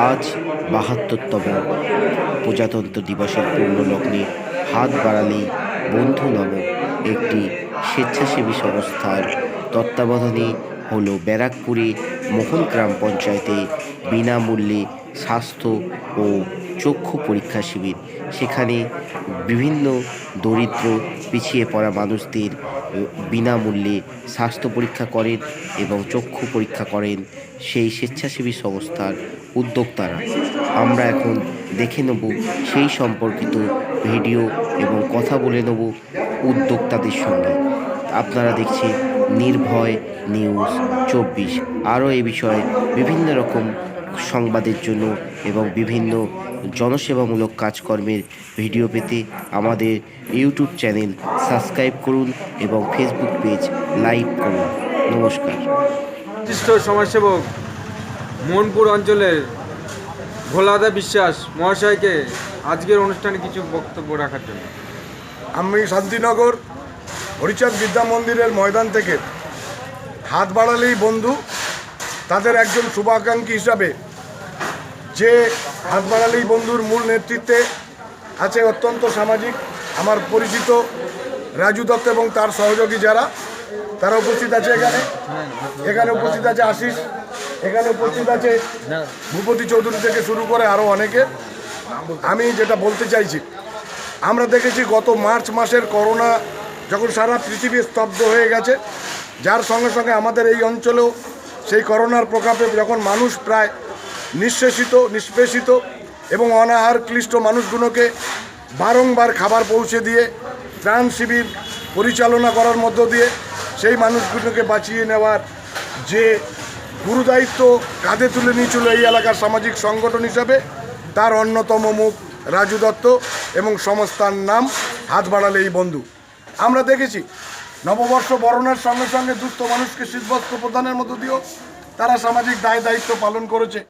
আজ ৭২তম প্রজাতন্ত্র দিবসের পূর্ণলগ্নে হাত বাড়ালেই বন্ধু নামক একটি স্বেচ্ছাসেবী সংস্থার তত্ত্বাবধানে হলো ব্যারাকপুরে মোহন গ্রাম পঞ্চায়েতে বিনামূল্যে স্বাস্থ্য ও চক্ষু পরীক্ষা শিবির। সেখানে বিভিন্ন দরিদ্র পিছিয়ে পড়া মানুষদের বিনামূল্যে স্বাস্থ্য পরীক্ষা করেন এবং চক্ষু পরীক্ষা করেন সেই স্বেচ্ছাসেবী সংস্থার উদ্যোক্তারা। আমরা এখন দেখে নেব সেই সম্পর্কিত ভিডিও এবং কথা বলে নেব উদ্যোক্তাদের সঙ্গে। আপনারা দেখছেন নির্ভয় নিউজ ২৪। আরও এ বিষয়ে বিভিন্ন রকম সংবাদের জন্য এবং বিভিন্ন জনসেবামূলক কাজকর্মের ভিডিও পেতে আমাদের ইউটিউব চ্যানেল সাবস্ক্রাইব করুন এবং ফেসবুক পেজ লাইক করুন। নমস্কার। বিশিষ্ট সমাজসেবক মোহনপুর অঞ্চলের ভোলাদা বিশ্বাস মহাশয়কে আজকের অনুষ্ঠানে কিছু বক্তব্য রাখার জন্য। আমি শান্তিনগর হরিচাঁদ বিদ্যা মন্দিরের ময়দান থেকে হাত বাড়ালেই বন্ধু তাদের একজন শুভাকাঙ্ক্ষী হিসাবে, যে হাত বাড়ালেই বন্ধুর মূল নেতৃত্বে আছে অত্যন্ত সামাজিক আমার পরিচিত রাজু দত্ত এবং তার সহযোগী যারা, তারা উপস্থিত আছে। এখানে উপস্থিত আছে আশিস, এখানে উপস্থিত আছে ভূপতি চৌধুরী থেকে শুরু করে আরও অনেকে। আমি যেটা বলতে চাইছি, আমরা দেখেছি গত মার্চ মাসের করোনা যখন সারা পৃথিবী স্তব্ধ হয়ে গেছে, যার সঙ্গে সঙ্গে আমাদের এই অঞ্চলেও সেই করোনার প্রকোপে যখন মানুষ প্রায় নিষ্পেষিত এবং অনাহার ক্লিষ্ট মানুষগুলোকে বারংবার খাবার পৌঁছে দিয়ে ত্রাণ শিবির পরিচালনা করার মধ্য দিয়ে সেই মানুষগুলোকে বাঁচিয়ে নেওয়ার যে গুরুদায়িত্ব কাঁধে তুলে নিয়েছিল এই এলাকার সামাজিক সংগঠন হিসাবে, তার অন্যতম মুখ রাজু দত্ত এবং সংস্থার নাম হাত বাড়ালেই বন্ধু। আমরা দেখেছি নববর্ষ বরণের সঙ্গে সঙ্গে দুস্থ মানুষকে শীতবস্ত্র প্রদানের মধ্য দিয়েও তারা সামাজিক দায় দায়িত্ব পালন করেছে।